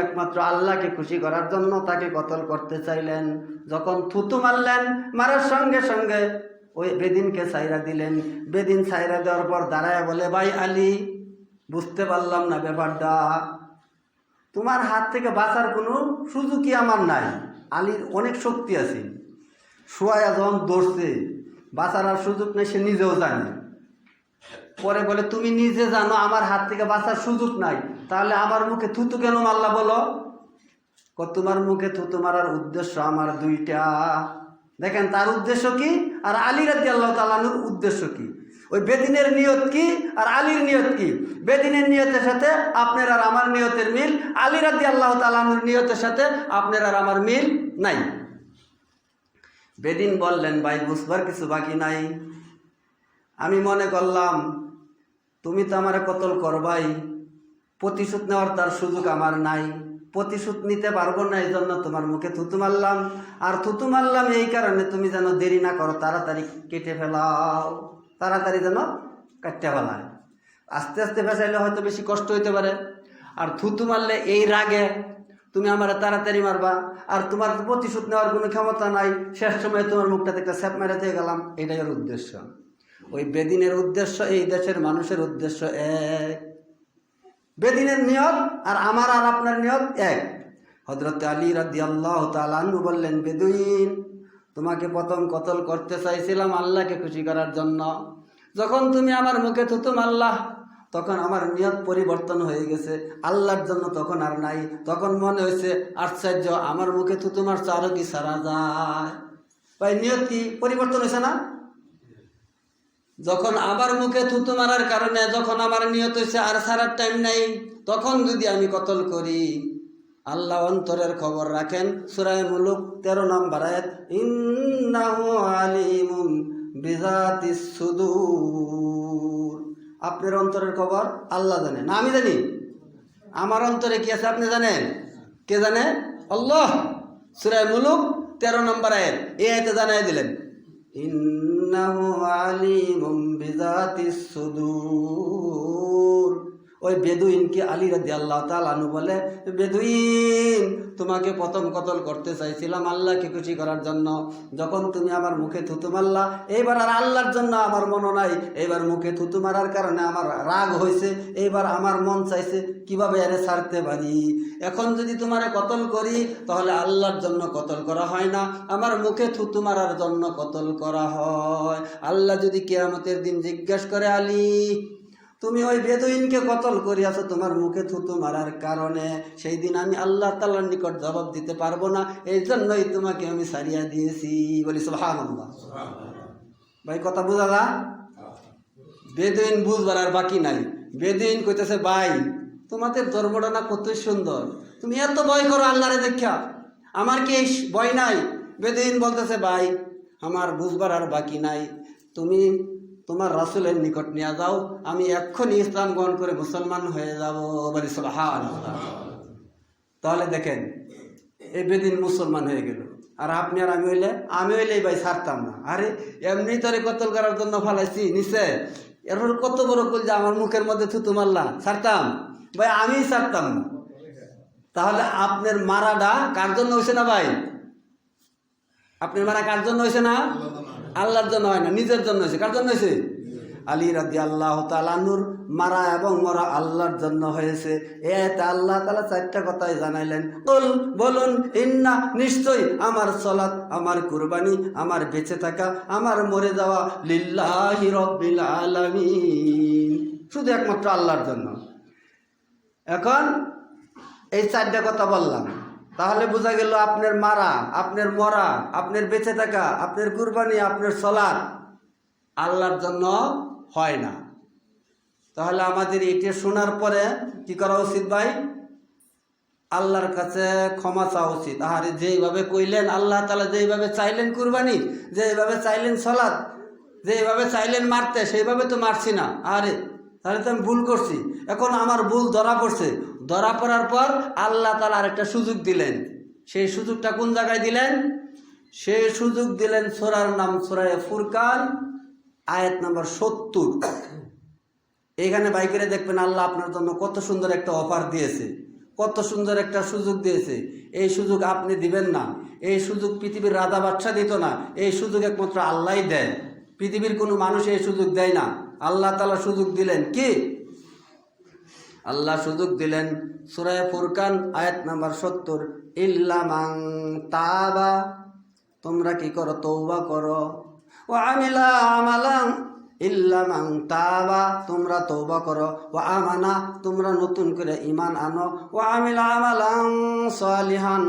একমাত্র আল্লাহকে খুশি করার জন্য তাকে কতল করতে চাইলেন। যখন থুতু মারলেন, মারার সঙ্গে সঙ্গে ওই বেদিনকে ছাইরা দিলেন। বেদিন ছাইরা দেওয়ার পর দাঁড়ায় বলে, ভাই আলী, বুঝতে পারলাম না ব্যাপারটা, তোমার হাত থেকে বাঁচার কোনো সুযোগই আমার নাই। আলীর অনেক শক্তি আছে, শোয়া যখন দৌড়ছে, বাঁচার আর সুযোগ নেই, সে নিজেও জানে। পরে বলে, তুমি নিজে জানো আমার হাত থেকে বাঁচার সুযোগ নাই, তাহলে আমার মুখে থুতু কেন মারলা বলো? তোমার মুখে থুতু মারার উদ্দেশ্য আমার দুইটা। দেখেন তার উদ্দেশ্য কি, আর আলী রাদিয়াল্লাহু তাআলা আনহুর উদ্দেশ্য কি। ওই বেদিনের নিয়ত কি আর আলীর নিয়ত কি? বেদিনের নিয়তের সাথে আপনার আর আমার নিয়তের মিল, আলী রাদিয়াল্লাহু তাআলা আনহুর নিয়তের সাথে আপনার আর আমার মিল নাই। বেদিন বললেন, ভাই বুঝবার কিছু বাকি নাই। আমি মনে করলাম তুমি তো আমারে কতল করবাই, প্রতিশোধ নেওয়ার তার সুযোগ আমার নাই, প্রতিশোধ নিতে পারবো না, এই জন্য তোমার মুখে থুতু মারলাম। আর থুতু মারলাম এই কারণে তুমি যেন দেরি না করো, তাড়াতাড়ি কেটে ফেলাও, তাড়াতাড়ি যেন কাটতে ফেলায়। আস্তে আস্তে ফেসাইলে হয়তো বেশি কষ্ট হইতে পারে, আর থুতু মারলে এই রাগে তুমি আমার তাড়াতাড়ি মারবা, আর তোমার প্রতিশোধ নেওয়ার কোনো ক্ষমতা নাই, শেষ সময় তোমার মুখটাতে একটা স্যাপ মেরে দিয়ে গেলাম। এটাই ওর উদ্দেশ্য। ওই বেদিনের উদ্দেশ্য এই দেশের মানুষের উদ্দেশ্য এক, বেদিনের নিয়ত আর আমার আর আপনার নিয়ত এক। হযরত আলী রাদিয়াল্লাহু তাআলা আনহু বললেন, বেদুইন, তোমাকে প্রথম কতল করতে চাইছিলাম আল্লাহকে খুশি করার জন্য। যখন তুমি আমার মুখে থুতু মারলা, তখন আমার নিয়ত পরিবর্তন হয়ে গেছে, আল্লাহর জন্য তখন আর নাই। তখন মনে হয়েছে আশ্চর্য, আমার মুখে থুতু মারছে, আরো কি সারা যায়? ভাই নিয়ত কি পরিবর্তন হয়েছে না? যখন আবার মুখে থুতু মারার কারণে যখন আমার নিয়ত হয়েছে আর সারার টাইম নাই, তখন যদি আমি কতল করি, আল্লাহ অন্তরের খবর রাখেন। সূরা মুলুক 13 নম্বর আয়াত, ইন্নাহু আলিমুম বিযাতিস সুদূর। আপনার অন্তরের খবর আল্লাহ জানে না, আমি জানি। আমার অন্তরে কি আছে আপনি জানেন? কে জানে? আল্লাহ। সূরা মুলুক 13 নম্বর আয়াত, এই আয়াতে জানাই দিলেন, ইন্নাহু আলিমুম বিযাতিস সুদূর। ওই বেদুইনকে আলী রাদিয়াল্লাহু তাআলা আনহু বলে, বেদুইন, তোমাকে প্রথম কতল করতে চাইছিলাম আল্লাহকে খুশি করার জন্য। যখন তুমি আমার মুখে থুতু মারলা, এইবার আর আল্লাহর জন্য আমার মন নাই, এইবার মুখে থুতু মারার কারণে আমার রাগ হয়েছে, এইবার আমার মন চাইছে কিভাবে এরে ছাড়তে পারি। এখন যদি তোমারে কতল করি, তাহলে আল্লাহর জন্য কতল করা হয় না, আমার মুখে থুতু মারার জন্য কতল করা হয়। আল্লাহ যদি কিয়ামতের দিন জিজ্ঞাসা করে, আলী, তুমি ওই বেদুইনকে কতল করিয়াছো তোমার মুখে থুতু মারার কারণে, সেই দিন আমি আল্লাহ তাআলার নিকট জবাব দিতে পারবো না, এই জন্যই তোমাকে আমি ছাড়িয়া দিয়েছি। বলি সুবহানাল্লাহ। ভাই কথা বুঝা যা? বেদুইন বুঝবার আর বাকি নাই। বেদুইন কইতেছে, ভাই তোমাদের ধর্মটা না কত সুন্দর, তুমি এত ভয় করো আল্লাহরে দেখা, আমার কি ভয় নাই? বেদুইন বলতেছে, ভাই আমার বুঝবার আর বাকি নাই, তুমি তোমার রাসূলের নিকট নিয়ে যাও, আমি এক্ষুনি ইসলাম গ্রহণ করে মুসলমান হয়ে যাব। বলি সুবহানাল্লাহ। তাহলে দেখেন, এই বেদিন মুসলমান হয়ে গেল, আর আপনি আর আমি হইলেই ভাই ছাড়তাম না। আরে এমনি তোরে কতল করার জন্য ফালাইছি নিচে, এর কত বড় কল যে আমার মুখের মধ্যে থুতু মারলা, ছাড়তাম ভাই? আমি ছাড়তাম না। তাহলে আপনার মারাটা কার জন্য হয়েছে না ভাই? আপনার মারা কার জন্য হয়েছে না? আল্লাহর জন্য হয় না, নিজের জন্য হয়েছে। কার জন্য হয়েছে? আলী রাদিয়াল্লাহু তাআলা আনহুর মারা এবং মরা আল্লাহর জন্য হয়েছে। এতে আল্লাহ তাআলা 4টা কথাই জানাইলেন। বলুন, ইন্না, নিশ্চয় আমার সালাত, আমার কুরবানি, আমার বেঁচে থাকা, আমার মরে যাওয়া লিল্লাহি রাব্বিল আলামিন, শুধু একমাত্র আল্লাহর জন্য। এখন এই 4টা কথা বললাম, তাহলে বোঝা গেল আপনার মারা, আপনার মরা, আপনার বেঁচে থাকা, আপনার কুরবানি, আপনার সালাত আল্লাহর জন্য হয় না। তাহলে আমাদের এটা শোনার পরে কি করা উচিত ভাই? আল্লাহর কাছে ক্ষমা চাওয়া উচিত। আরে যেইভাবে কইলেন আল্লাহ তাআলা, যেইভাবে চাইলেন কুরবানি, যেইভাবে চাইলেন সালাত, যেইভাবে চাইলেন মারতে, সেইভাবে তো মারছি না। আরে তাহলে তো আমি ভুল করছি। এখন আমার ভুল ধরা পড়ছে, ধরা পড়ার পর আল্লাহ তাআলা আরেকটা সুযোগ দিলেন। সেই সুযোগটা কোন জায়গায় দিলেন? সেই সুযোগ দিলেন সূরার নাম সূরা ফুরকান, আয়াত নম্বর 70। এখানে বাইকেরে দেখবেন আল্লাহ আপনার জন্য কত সুন্দর একটা অফার দিয়েছে। কত সুন্দর একটা সুযোগ দিয়েছে। এই সুযোগ আপনি দিবেন না, এই সুযোগ পৃথিবীর রাজা বাদশা দিত না, এই সুযোগ একমাত্র আল্লাহই দেয়। পৃথিবীর কোনো মানুষ এই সুযোগ দেয় না। আল্লাহ তাআলা সুযোগ দিলেন কি? আল্লাহ সুযোগ দিলেন সূরা ফুরকান আয়াত নাম্বার ৭০, ইল্লা মান তাবা, তোমরা কি করো? তওবা করো। ওয়া আমিলা আমালান, ইল্লা মান তাবা, তোমরা তওবা করো। ওয়া আমানা, তোমরা নতুন করে ঈমান আনো। ওয়া আমিলা আমালান সালিহান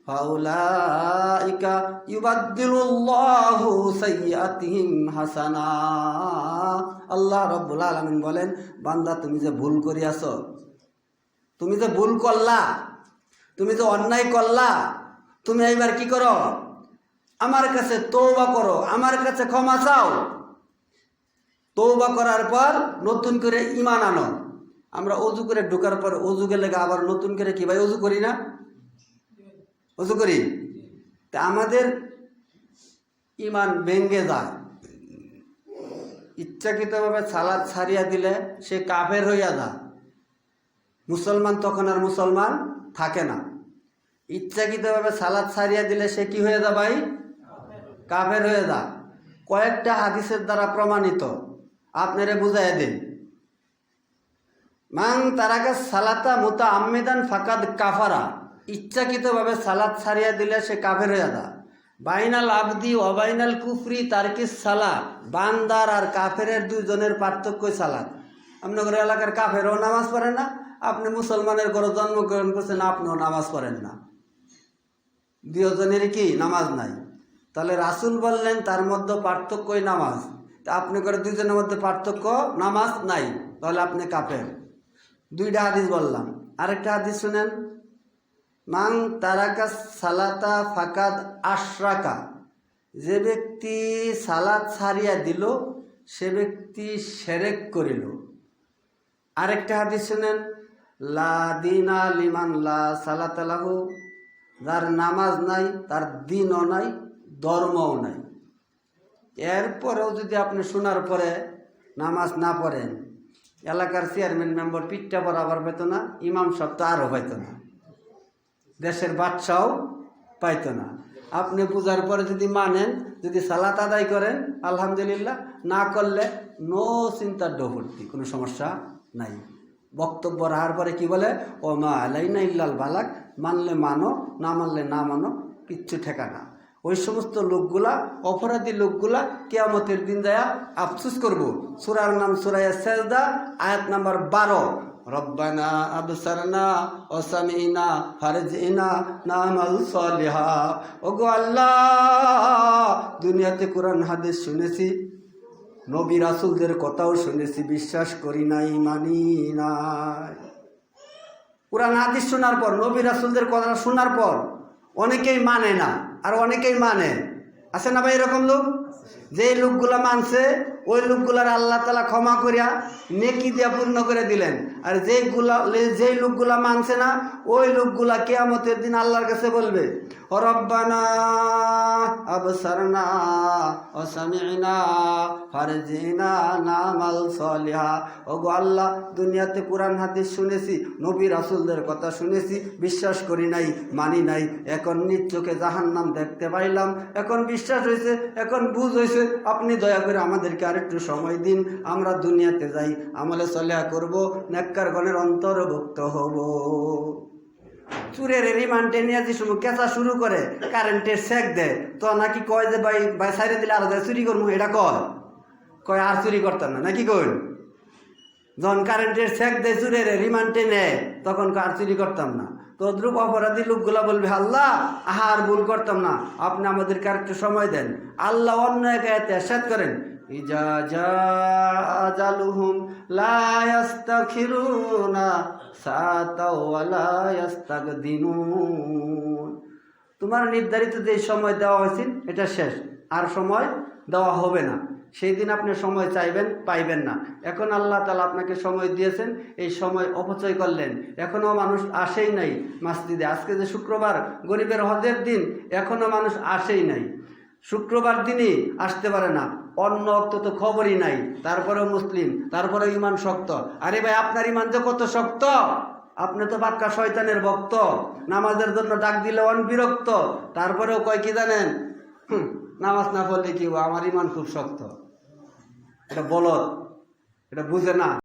ফাউলাইকা ইউবাদদিলুল্লাহু সাইয়্যাতিহিম হাসানা। আল্লাহ রাব্বুল আলামিন বলেন, বান্দা তুমি যে ভুল করিয়াছ, তুমি যে ভুল করলা, তুমি যে অন্যায় করলা, তুমি এইবার কি করো? আমার কাছে তওবা করো, আমার কাছে ক্ষমা চাও। তওবা করার পর নতুন করে ঈমান আনো। আমরা ওযু করে ঢোকার পর ওযু গেলে আবার নতুন করে কি ভাই ওযু করি না? ওযু করি। তা আমাদের ঈমান ভেঙে যায়। ইচ্ছাকৃতভাবে সালাত ছাড়িয়া দিলে সে কাফের হইয়া যায়। মুসলমান তখন আর মুসলমান থাকে না। ইচ্ছাকৃতভাবে সালাত ছাড়িয়া দিলে সে কি হয়ে যায় ভাই? কাফের হয়ে যায়। কয়েকটা হাদিসের দ্বারা প্রমাণিত, আপনারে বুঝাইয়া দিন। মান তারাকা সালাতা মুতাআম্মিদান ফাকাদ কাফারা, ইচ্ছাকৃতভাবে সালাত ছাড়িয়া দিলে সে কাফের হয়ে যায়। বাইনাল আবদি ওয়া বাইনাল কুফরি তারকিস সালাত, বান্দার আর কাফেরের দুইজনের পার্থক্যই সালাত। আপনাদের এলাকার কাফেরও নামাজ পড়ে না, আপনি মুসলমানের ঘরে জন্মগ্রহণ করছেন, আপনিও নামাজ পড়েন না, দুজনেরই কি নামাজ নাই। তাহলে রাসূল বললেন তার মধ্যে পার্থক্যই নামাজ। তা আপনি করে দুইজনের মধ্যে পার্থক্য নামাজ নাই, তাহলে আপনি কাফের। দুইটা হাদিস বললাম, আরেকটা হাদিস শুনেন। মান তারাকা সালাতা ফাকাদ আশরাকা, যে ব্যক্তি সালাত ছাড়িয়া দিল সে ব্যক্তি শিরক করিল। আরেকটা হাদিস শুনেন, লা দিনা লিমান লা সালাতা লাহু, যার নামাজ নাই তার দিনও নাই, ধর্মও নাই। এরপরেও যদি আপনি শোনার পরে নামাজ না পড়েন, এলাকার চেয়ারম্যান মেম্বার পিঠটা বরাবর পেত না, ইমাম সাহেব তো আরও পাইত না, দেশের বাদশাও পাইত না। আপনি পূজার পরে যদি মানেন, যদি সালাত আদায় করেন আলহামদুলিল্লাহ, না করলে নো চিন্তার ডোভর্তি, কোনো সমস্যা নাই। বক্তব্য রাহার পরে কি বলে? ও মা আলাইনা ইল্লাল বালাগ, মানলে মানো, না মানলে না মানো, কিচ্ছু ঠেকানা। ওই সমস্ত লোকগুলা, অপরাধী লোকগুলা কিয়ামতের দিন যায় আফসোস করব। সূরার নাম সূরা সাজদা, আয়াত নাম্বার 12, রব্বানা আবসারনা ওয়া সামি'না ফারজি'না না'মাল সালিহা। ওগো আল্লাহ, দুনিয়াতে কোরআন হাদিস শুনেছি, নবী রাসূলদের কথাও শুনেছি, বিশ্বাস করি নাই, মানি নাই। কোরআন হাদিস শোনার পর, নবী রাসূলদের কথা শোনার পর অনেকেই মানে না, আর অনেকেই মানে। আছে না ভাই এরকম লোক? যেই লোকগুলা মানছে ওই লোকগুলার আল্লাহ তাআলা ক্ষমা করিয়া নেকি দিয়া পূর্ণ করে দিলেন। আর যেই লোকগুলা মানছে না ওই লোকগুলা কিয়ামতের দিন আল্লাহর কাছে বলবে, রব্বানা আবসারনা ওয়া সামি'না ফারজি'না না'মাল সালিহা। ওগো আল্লাহ, দুনিয়াতে কোরআন হাদিস শুনেছি, নবী রাসূলদের কথা শুনেছি, বিশ্বাস করি নাই, মানি নাই। এখন নিজ চোখে জাহান্নাম দেখতে পাইলাম, এখন বিশ্বাস হয়েছে, এখন বুঝ হয়েছে। আপনি দয়া করে আমাদেরকে আরেকটু সময় দিন, আমরা দুনিয়াতে যাই, আমলে সলেহা করব, নেককারগণের অন্তর্ভুক্ত হব। চুরের রিমান্ডে নিয়ে যে সময় কেঁচা শুরু করে, কারেন্টের সেক দেয়, তো নাকি কয় যে ভাই সাইরে দিলে আলাদা চুরি করবো, এটা কয় আর চুরি করতাম না, নাকি কই? যখন কারেন্টের সেক দেয় চুরের রিমান্ডে নেয়, তখন আর চুরি করতাম না। তদ্রুপ অপরাধী লোকগুলা বলবে, আল্লাহ আর ভুল করতাম না, আপনি আমাদেরকে আরেকটু সময় দেন। আল্লাহ অন্য এক আয়াতে ইরশাদ করেন, ইজা জাআ আজালুহুম লা ইস্তাখিরুনা সাআতাও ওয়া লা ইস্তাকদিমুন। তোমার নির্ধারিত যে সময় দেওয়া হয়েছিল এটা শেষ, আর সময় দেওয়া হবে না। সেই দিন আপনি সময় চাইবেন, পাইবেন না। এখন আল্লাহ তাআলা আপনাকে সময় দিয়েছেন, এই সময় অপচয় করলেন, এখনও মানুষ আসেই নাই মসজিদে। আজকে যে শুক্রবার, গরিবের হজের দিন, এখনও মানুষ আসেই নাই। শুক্রবার দিনই আসতে পারে না, অন্য অক্ত তো খবরই নাই, তারপরেও মুসলিম, তারপরেও ইমান শক্ত। আরে ভাই, আপনার ইমান যে কত শক্ত আপনি তো পাক্কা শয়তানের ভক্ত, নামাজের জন্য ডাক দিলে অনবিরক্ত, তারপরেও কয় কি জানেন, নামাজ না পড়লে কি আমার ইমান খুব শক্ত। এটা বলদ, এটা বুঝে না।